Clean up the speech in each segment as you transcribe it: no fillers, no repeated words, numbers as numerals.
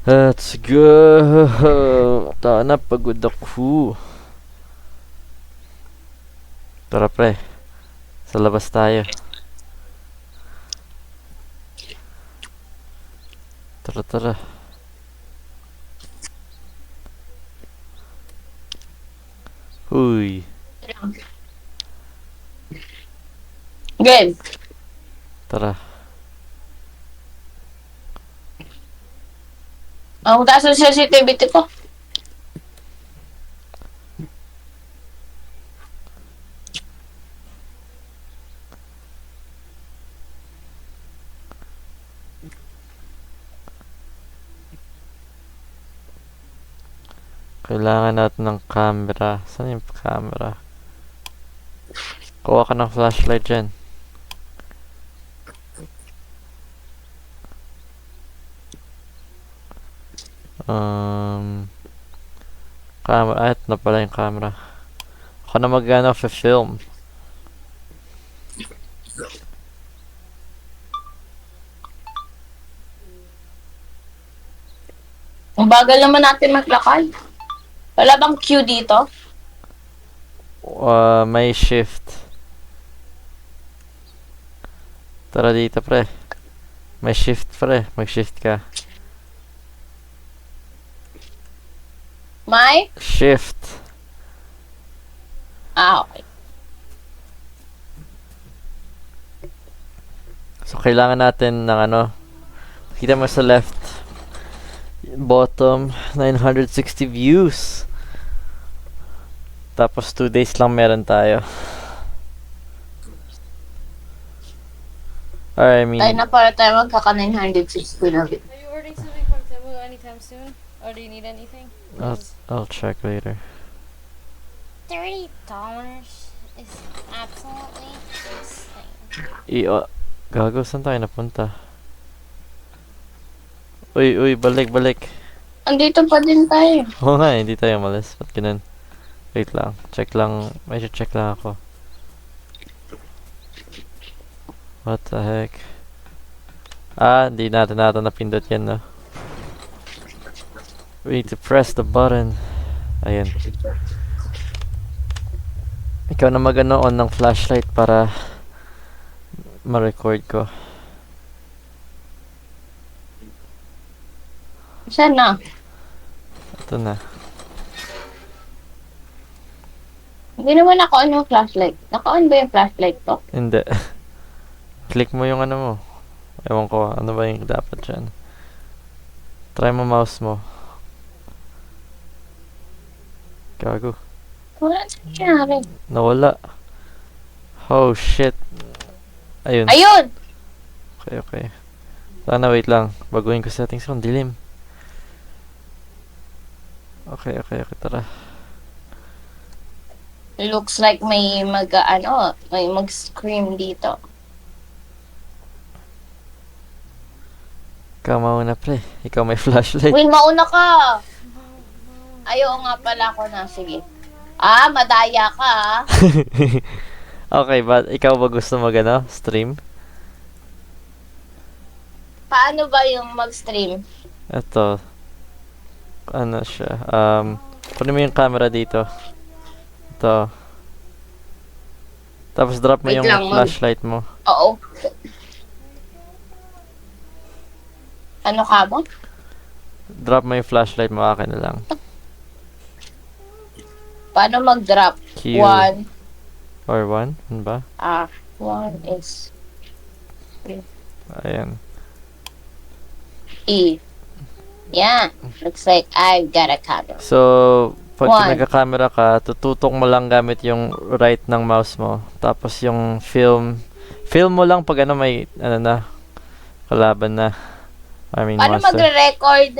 Let's go! Tara na, pagod ako. Tara pre, sa labas tayo. Tara, tara. Uy, Game. tara. Ang taas ng sensitivity ko. Kailangan natin ng camera. Saan yung camera? Kuha ka ng flashlight dyan. Camera. Ah, ito na pala yung camera. Ako na mag-ano, film. Ang bagal naman natin maglakad. Wala bang queue dito? May shift. Tara dito pre. May shift pre. Mag-shift ka. May? Shift. Okay. So, kailangan natin ng ano. Kita mo sa left. Bottom, 960 views. Tapos 2 days lang meron tayo. I mean, Tayo na para tayo magkaka 960 na bit. Are you ordering something from Temu anytime soon? Or do you need anything? I'll check later. $30 is absolutely insane. Gago, saan tayo napunta? Uy, balik. Andito pa din tayo. Oo nga, hindi tayo malis. Ba't ganun? Wait lang, check lang. May check lang ako. What the heck? Ah, hindi natin napindot yan, no? We need to press the button. Ayan. Ikaw na mag-ano on ng flashlight para ma-record ko. Saan na? Ito na. Hindi naman naka-on yung flashlight. Naka-on ba yung flashlight ko? Hindi. Click mo yung ano mo. Ewan ko, ano ba yung dapat dyan. Try mo mouse mo. Gago. Wala sa nangyari. Nawala. Oh shit. Ayun. Ayun! Okay. Sana wait lang. Baguhin ko settings ko. Ang dilim. Okay, tara. Looks like may may mag-scream dito. Ikaw mauna pre. Ikaw may flashlight. Will, mauna ka! Ayaw nga pala ako na. Sige. Madaya ka Okay, but ikaw ba gusto mag-ano? Stream? Paano ba yung mag-stream? Ito. Ano siya? Kunin mo yung camera dito. Ito. Tapos drop mo Wait yung lang, flashlight mo. Oo. Ano ka mo? Drop mo yung flashlight mo. Akin na lang. Paano mag-drop? Q. One. Or 1? Ano ba? One is Ayan. E. Yeah. Looks like I've got a camera. So, pag One. nagka-camera ka, tututok mo lang gamit yung right ng mouse mo. Tapos yung film mo lang pag ano may, ano na, kalaban na. I mean, Paano monster. magre-record?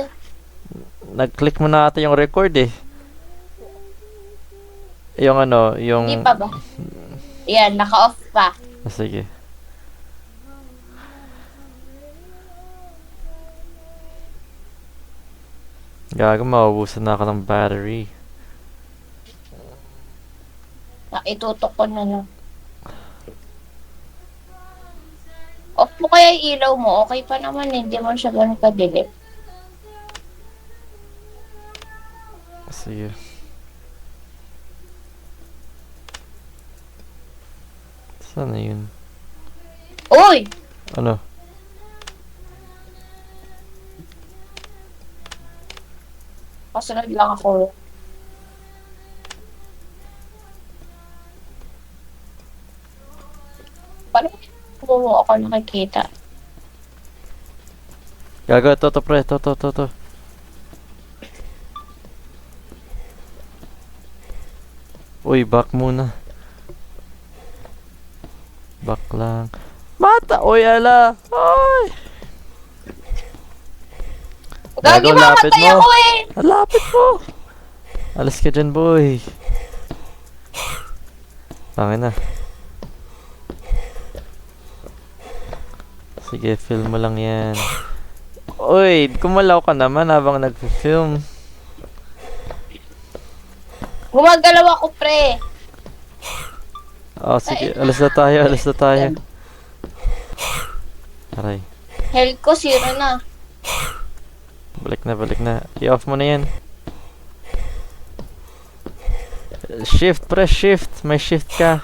Nag-click mo na ata yung record eh. Yung ano, yung... Hindi pa ba? Yan, naka-off pa. Sige. Gago, maubusan na ako ng battery. Itutok ko na lang. Off mo kaya yung ilaw mo. Okay pa naman, hindi mo siya ganun kadilim. Sige. Saan na yun? Uy! Ano? Kasunod lang ako. Paano mo ako nakikita? Gago, to pre, to. Uy, back muna. Back lang. Mata! Uy, ala! Ay! Gagi, Gago, lapit mamatay mo. ako eh! Lapit mo! Alas ka dyan, boy. Tangin na. Sige, film mo lang yan. Uy, kumalaw ka naman habang nag-film. Gumagalaw ako, pre. Oh, sige. Alas na tayo. Aray. Health ko, zero na. Balik na. I-off mo na yan. Shift, press shift. May shift ka.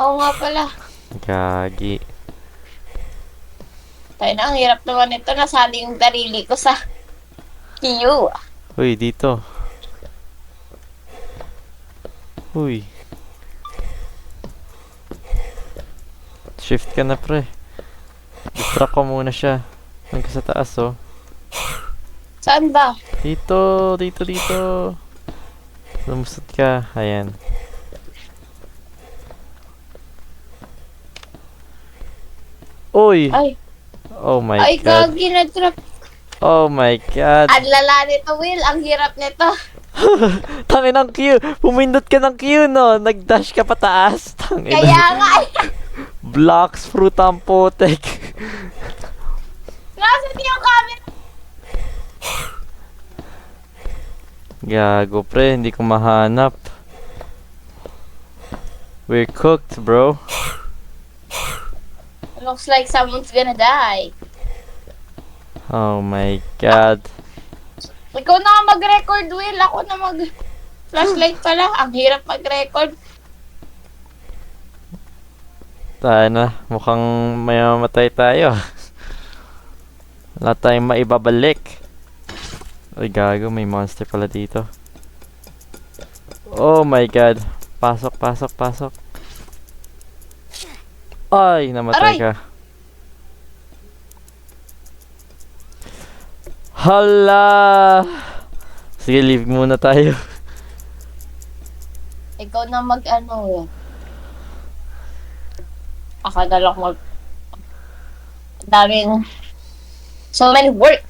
Oo nga pala. Gagi. Tayo na, ang hirap naman ito. Nasali yung darili ko sa queue. Uy, dito. Uy. Shift ka na, pre. Distract ko muna siya. Nang ka sa taas, oh. Saan ba? Dito. Lumusot ka. Ayan. Uy! Ay, Oh my ay, god. gagi na trap. Oh my god. Ang lala nito, Will. Ang hirap nito. Tangin ng Q. Pumindot ka ng Q, no? Nag-dash ka pataas. Tangin. Kaya nga, eh. Blocks, fruit ang putek. Nasaan yung camera? Gago, pre. Hindi ko mahanap. We're cooked, bro. Looks like someone's gonna die. Oh my god. Ikaw na nga mag-record, Will. Ako na flashlight pala. Ang hirap mag-record. Tayo na. Mukhang may mamatay tayo. Wala tayong maibabalik. Ay, gago. May monster pala dito. Oh my god. Pasok. Ay, namatay Aray! ka. Hala! Sige, leave muna tayo. Ikaw na mag-ano. Ako na lang mag... Ang daming... So many work.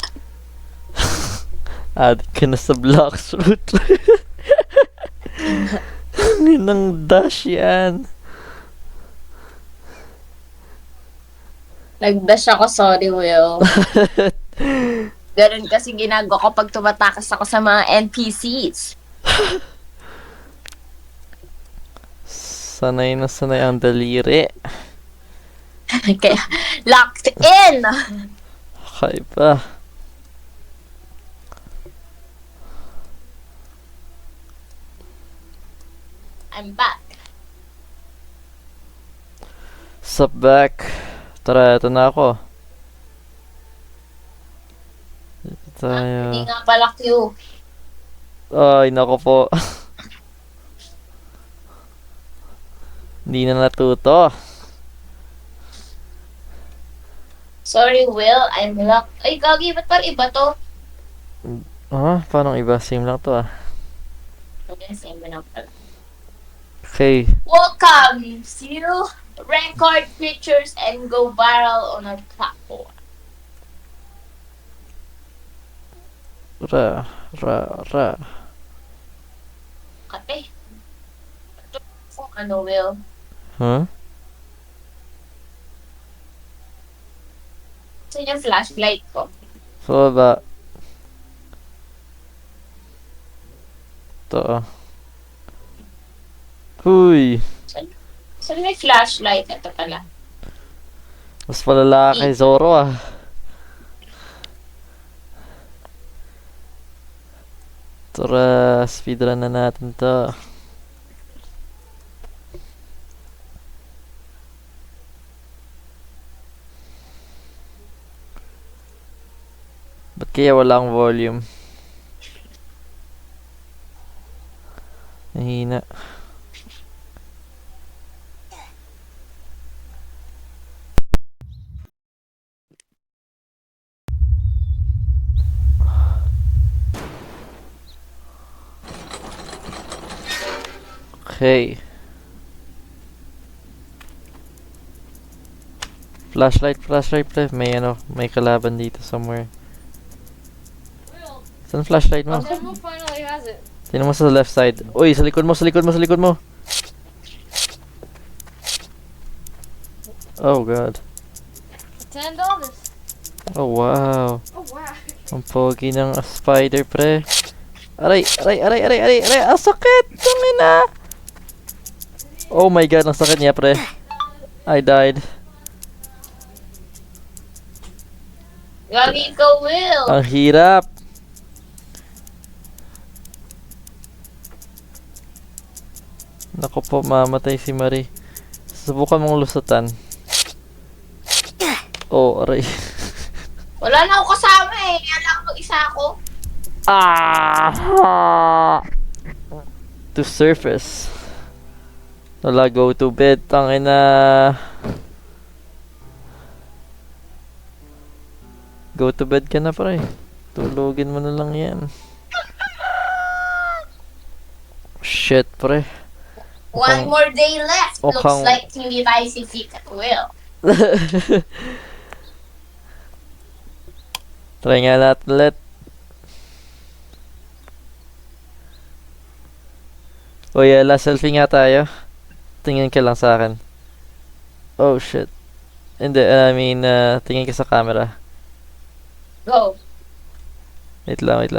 Add ka na sa blocks route. Ninang dash yan. Nag-dash ako, sorry, Will. Ganun kasi ginagawa ko pag tumatakas ako sa mga NPCs. Sanay na sanay ang daliri. Kaya, locked in! Okay pa. I'm back. Sup back. Tara, ito na ako. Dito tayo. Hindi nga pala Q. Ay, nako po. Hindi na natuto. Sorry, Will. I'm locked. Ay, gagi, ba't parang iba to? Ah, paano iba? Same lang to ah. Okay, same na pala. Okay. Welcome to record pictures and go viral on our platform. Ra. Kate. Ito kung ano, Will. Huh? Saan yung flashlight ko? So ba? Ito ah. Huy. Saan may flashlight? Ito pala. Mas palala kay Zoro ah. Tara, speedrun na natin to. Ba't kaya wala akong volume? Mahina. Okay. Flashlight pre. May kalaban dito somewhere. Will, Saan flashlight mo? Demo finally has it. Tingnan mo sa left side. Uy, sa likod mo. Oh god. $10. Oh wow. Oh wow. Ang pogi ng spider pre. Aray. Ang sakit. Tungina. Oh my god, ang sakit niya pre. I died. Gagi ka, Will. Ang hirap. Naku po, mamatay si Marie. Subukan mong lusutan. Oh, aray. Wala na ako kasama eh. Kaya lang mag-isa ako. Ah! To surface. Wala, go to bed. Tangin na. Go to bed ka na pre. Tulugin mo na lang yan. Shit pre. One more day left. Looks Mukhang- like hindi tayo sisikat, Will. Try nga natin ulit. O last selfie nga tayo. Tingin ka lang sa akin. Oh shit. Hindi, I mean, tingin ka sa camera. Go. Wait lang. wait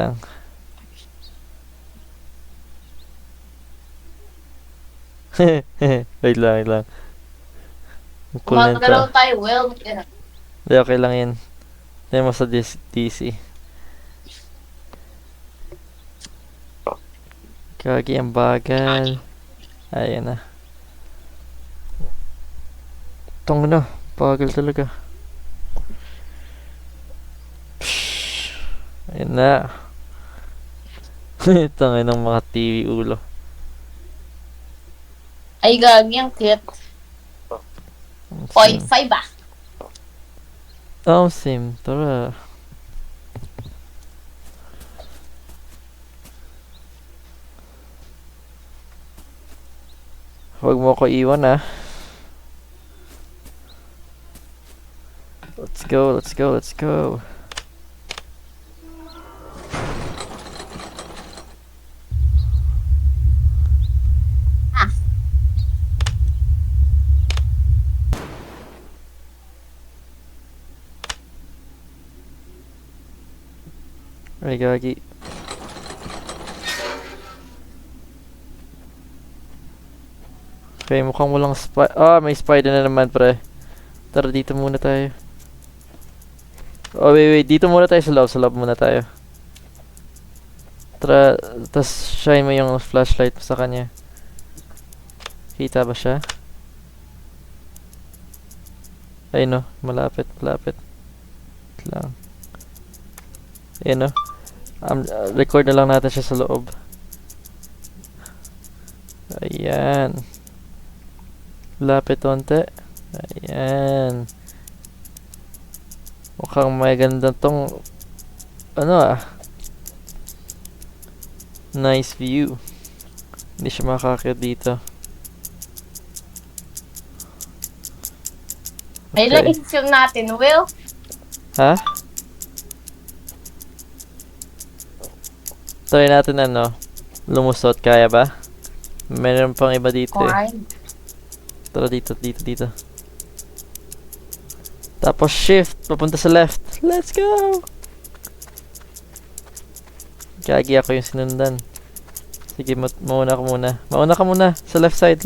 lang. Ang cool nito. Kumagalaw tayo, Will. Hindi, okay lang yan. Hindi mo sa DC. Kagi, ang bagal. Ayan na. Tong na. Bagal talaga. Psh, ayan na. Tangin ng mga TV ulo. Ay, gagi, ang cute. 0.5 ah. Oh, sim. Tara. Huwag mo ko iwan ah. Let's go. Ay, gagi. Okay, mukhang walang may spider na naman, pre. Tara, dito muna tayo. Oh, wait. Dito muna tayo sa loob. Sa loob muna tayo. Tara, tas shine mo yung flashlight sa kanya. Kita ba siya? Ay no, malapit. Wait lang. Ayun no. Record na lang natin siya sa loob. Ayan. Lapit onte. Ayan. Mukhang may ganda tong nice view. Hindi siya makakakit dito. Ay, lang i-film natin, Will. Ha? Try natin lumusot. Kaya ba? Meron pang iba dito eh. Fine. Tara dito. Tapos shift, papunta sa left. Let's go! Gagi ako yung sinundan. Sige, mauna ka muna. Sa left side.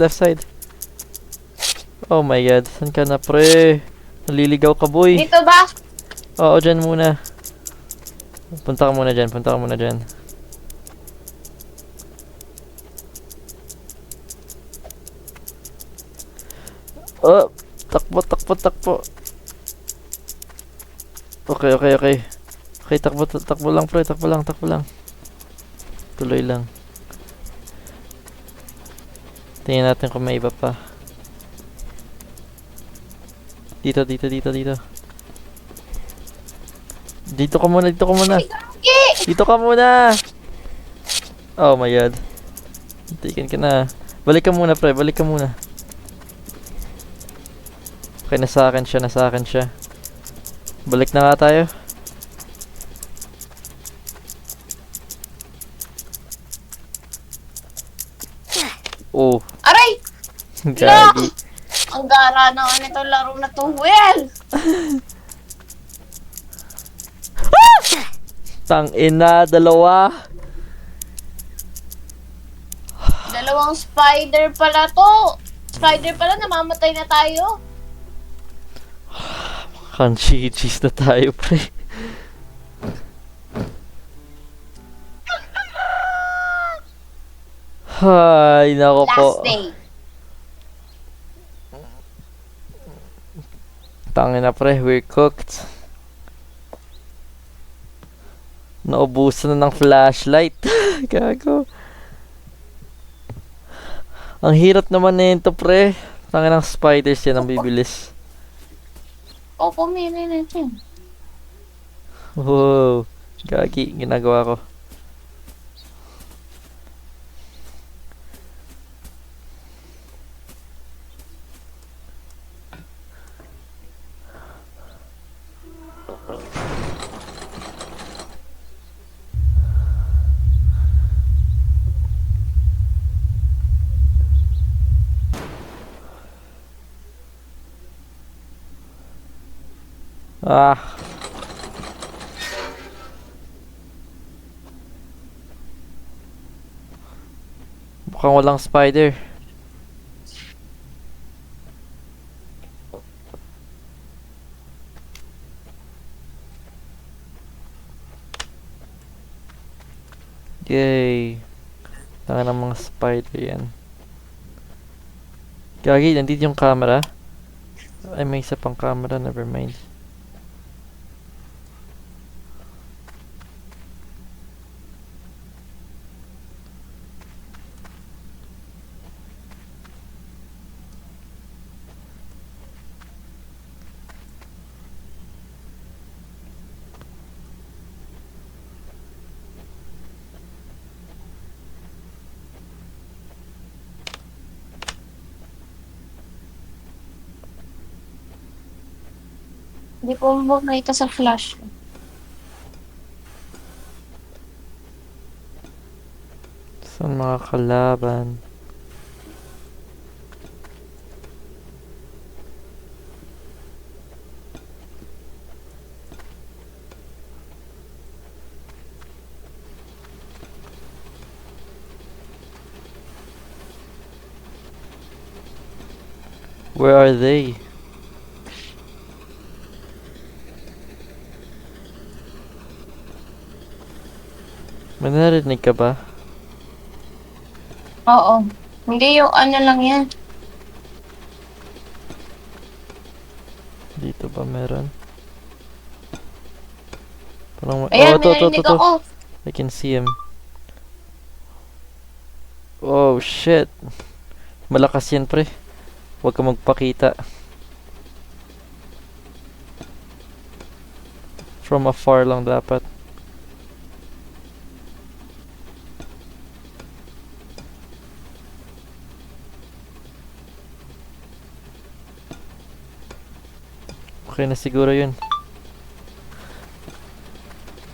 Oh my god, saan ka na pre? Naliligaw ka boy. Dito ba? Oo, dyan muna. Punta ka muna dyan. Oh, takbo, takbo, takbo. Okay, okay, okay. Okay, takbo, takbo lang pre, takbo lang, takbo lang. Tuloy lang. Tingnan natin kung may iba pa. Dito, dito, dito, dito. Dito ka muna, dito ka muna. Dito ka muna! Oh my god. Taken ka na. Balik ka muna pre, balik ka muna. Okay, nasa akin siya, nasa akin siya. Balik na nga tayo. Oh, Aray! gagi. Ang gara naman ito laro na to, Will! Tangina, dalawa. Dalawang spider pala to. Spider pala, namamatay na tayo. Kanchi-cheese na tayo, pre. Ay, nako po. Last day. Tangina, pre, we're cooked. Naubusan na ng flashlight. Gago. Ang hirap naman nito, pre. Tangina ng spiders yan ang bibilis. O, pumili natin. Wow. Gagi, ginagawa ko. Ah. Mukhang walang spider. Yay. Tanga ng mga spider yan. Gagi, nandito yung camera. Ay, may isa pang camera, never mind. Hindi po mo nakita sa flash. Saan mga kalaban? Where are they? May narinig ka ba? Oo. Hindi yung ano lang yan. Dito ba meron? Parang Ayan, to, may narinig to. ako. I can see him. Oh shit. Malakas yan pre. Huwag ka magpakita. From afar lang dapat. Okay na siguro yun.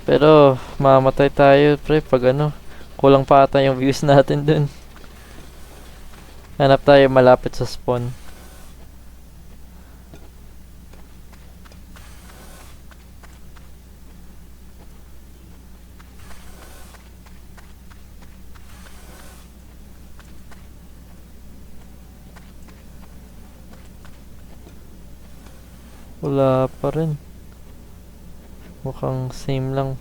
Pero mamatay tayo pre pag ano. Kulang pa ata yung views natin dun. Hanap tayo malapit sa spawn. Wala pa rin. Mukhang same lang.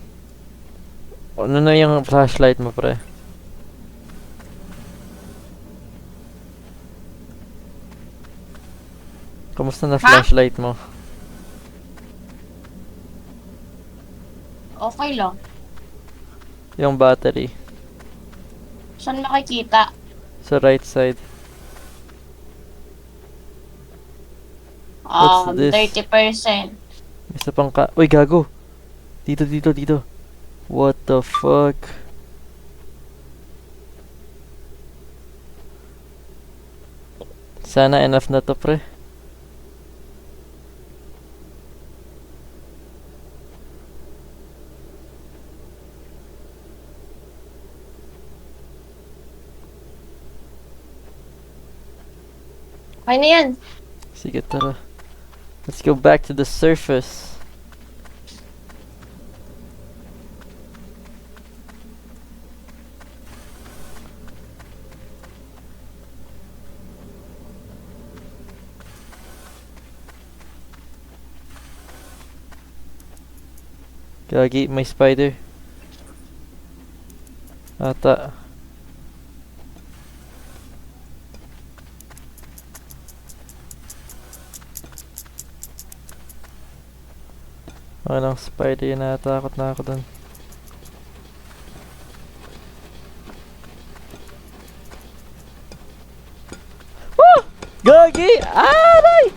Ano na yung flashlight mo pre? Kamusta na flashlight mo? Okay lang. Yung battery. Saan makikita? Sa right side. What's this? 30%. Isa pang ka... Uy, gago! Dito, dito, dito. What the fuck? Sana enough na to, pre. Okay na yan. Sige, tara. Let's go back to the surface. Gagi, may spider. Ata. Walang spider yun, natakot na ako dun. Woo! Gagi! Aray!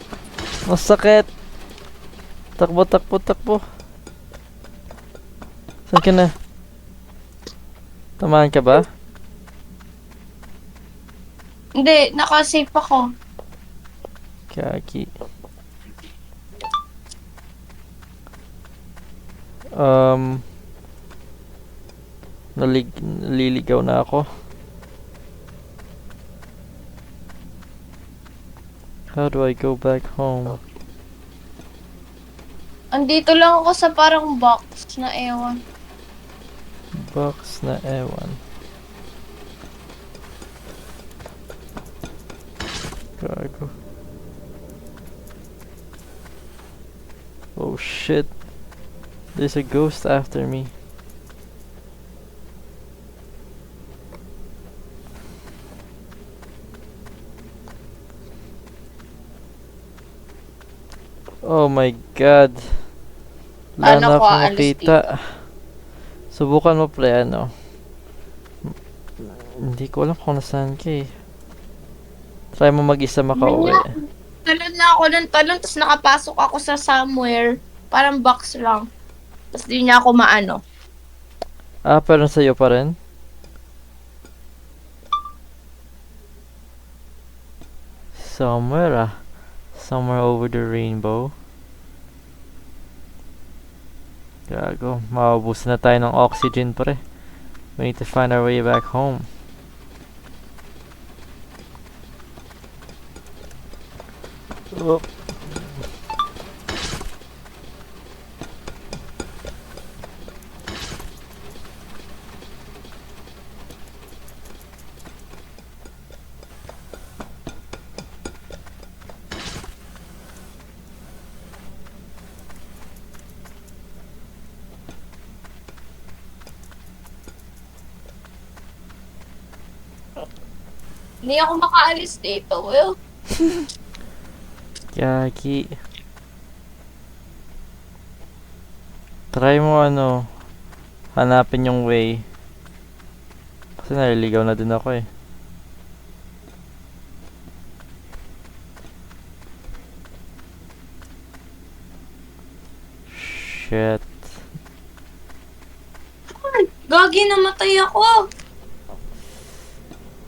Masakit! Takbo, takbo, takbo. Saan ka na? Tamaan ka ba? Hindi, nakasafe ako. Gagi. Naliligaw na ako. How do I go back home? Andito lang ako sa parang box na ewan. Box na ewan. Gago. Oh shit. There's a ghost after me. Oh my god. Wala Ano na ko, akong alis makita. Subukan mo pre, ano. Hindi ko alam kung nasaan ka eh. Try mo mag-isa makauwi. Talon na ako ng talon, tapos nakapasok ako sa somewhere. Parang box lang. Tapos di niya ako maano. Ah, pero sa'yo pa rin? Somewhere ah. Somewhere over the rainbow. Gago, maubusan na tayo ng oxygen pre. We need to find our way back home. Oh. Hindi ako makaalis dito, Will. Yagi. Try mo ano, hanapin yung way. Kasi naliligaw na din ako eh. Shit. Gagi, namatay ako.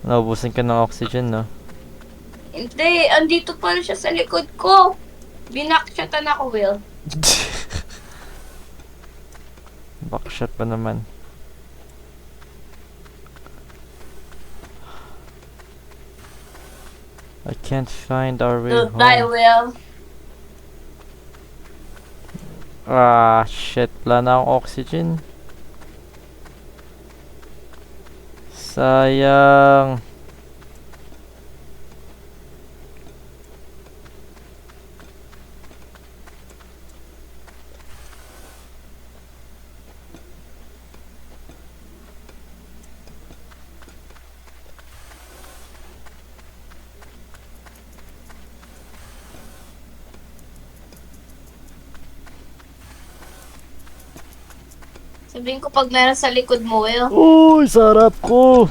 Naubusan ka ng oxygen, no? Hindi, andito pala siya sa likod ko. Binakshatan ako, Will. Backshot pa naman. I can't find our way Die, home. Will. Ah, shit. Wala na akong oxygen. Sayang. Sabihin ko pag meron sa likod mo, Will. Uy, sarap ko!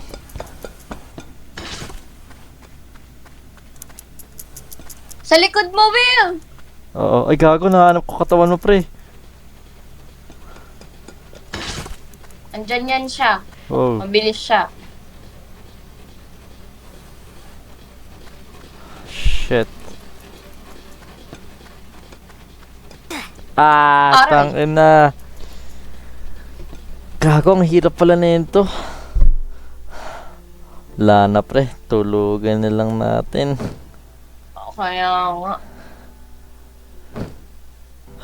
Sa likod mo, Will! Oo, ay gago, nahanap ko katawan mo, pre. Andyan yan siya. Oh, Mabilis siya. shit. Ah, Aray. tangina. Gago, ang hirap pala nito. Wala na, pre. Tulugan na lang natin. Kaya nga.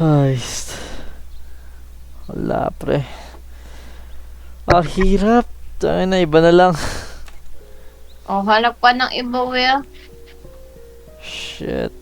Ay, wala, pre. Ang hirap. Tangina, iba na lang. Oh, hanap ka ng iba, Will. Shit.